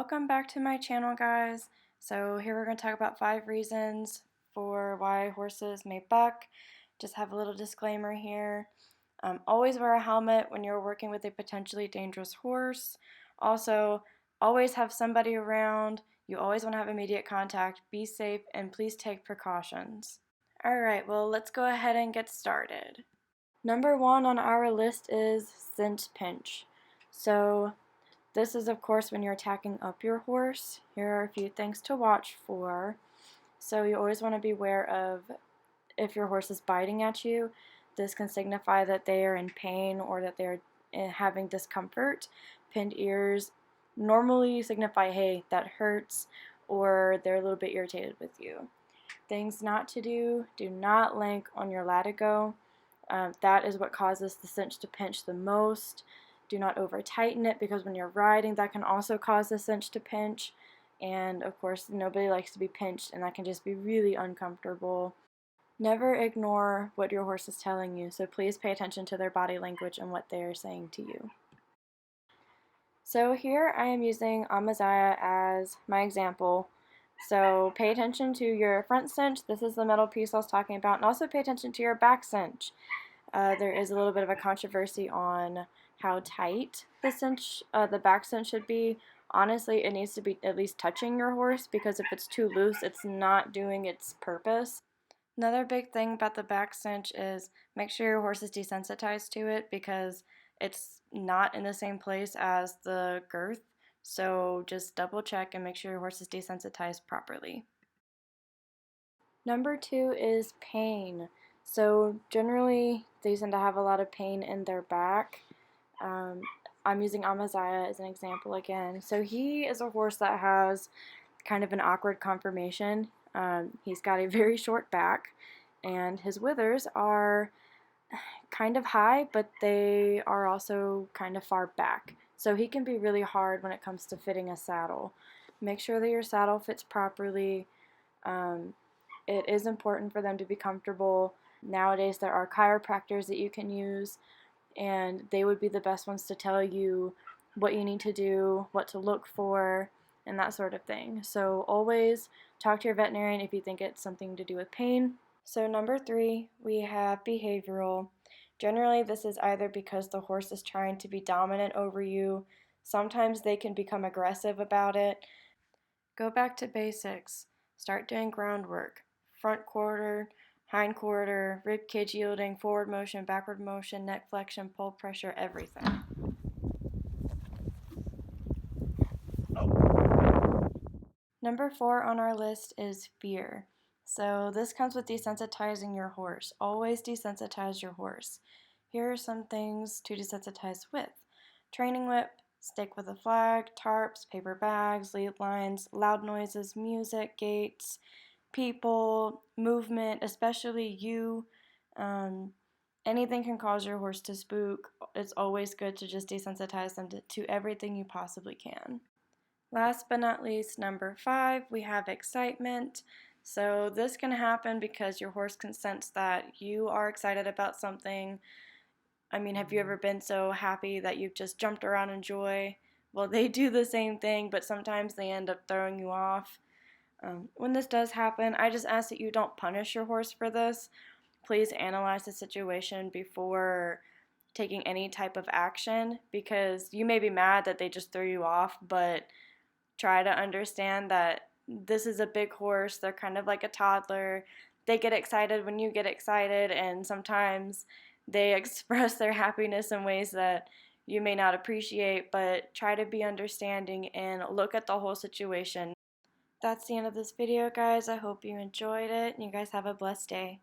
Welcome back to my channel, guys. So here we're going to talk about 5 reasons for why horses may buck. Just have a little disclaimer here. Always wear a helmet when you're working with a potentially dangerous horse. Also, always have somebody around. You always want to have immediate contact. Be safe and please take precautions. Alright, well let's go ahead and get started. Number 1 on our list is cinch pinch. So this is, of course, when you're attacking up your horse. Here are a few things to watch for. So you always want to be aware of if your horse is biting at you. This can signify that they are in pain or that they're having discomfort. Pinned ears normally signify, hey, that hurts, or they're a little bit irritated with you. Things not to do: do not lank on your latigo. That is what causes the cinch to pinch the most. Do not over tighten it, because when you're riding, that can also cause the cinch to pinch. And of course, nobody likes to be pinched, and that can just be really uncomfortable. Never ignore what your horse is telling you, so please pay attention to their body language and what they are saying to you. So here I am using Amaziah as my example. So pay attention to your front cinch. This is the metal piece I was talking about, and also pay attention to your back cinch. There is a little bit of a controversy on how tight the back cinch should be. Honestly, it needs to be at least touching your horse, because if it's too loose, it's not doing its purpose. Another big thing about the back cinch is make sure your horse is desensitized to it, because it's not in the same place as the girth. So just double check and make sure your horse is desensitized properly. Number 2 is pain. So generally they tend to have a lot of pain in their back. I'm using Amaziah as an example again. So he is a horse that has kind of an awkward conformation. He's got a very short back, and his withers are kind of high, but they are also kind of far back. So he can be really hard when it comes to fitting a saddle. Make sure that your saddle fits properly. It is important for them to be comfortable. Nowadays there are chiropractors that you can use, and they would be the best ones to tell you what you need to do, what to look for, and that sort of thing. So always talk to your veterinarian if you think it's something to do with pain. So number 3, we have behavioral. Generally, this is either because the horse is trying to be dominant over you. Sometimes they can become aggressive about it. Go back to basics. Start doing groundwork. Front quarter, hind quarter, rib cage yielding, forward motion, backward motion, neck flexion, pole pressure, everything. Number 4 on our list is fear. So this comes with desensitizing your horse. Always desensitize your horse. Here are some things to desensitize with: training whip, stick with a flag, tarps, paper bags, lead lines, loud noises, music, gates, people, movement, especially you. Anything can cause your horse to spook. It's always good to just desensitize them to everything you possibly can. Last but not least, number 5, we have excitement. So this can happen because your horse can sense that you are excited about something. I mean, have you ever been so happy that you've just jumped around in joy? Well, they do the same thing, but sometimes they end up throwing you off. When this does happen, I just ask that you don't punish your horse for this. Please analyze the situation before taking any type of action, because you may be mad that they just threw you off, but try to understand that this is a big horse. They're kind of like a toddler. They get excited when you get excited, and sometimes they express their happiness in ways that you may not appreciate, but try to be understanding and look at the whole situation. That's the end of this video, guys. I hope you enjoyed it, and you guys have a blessed day.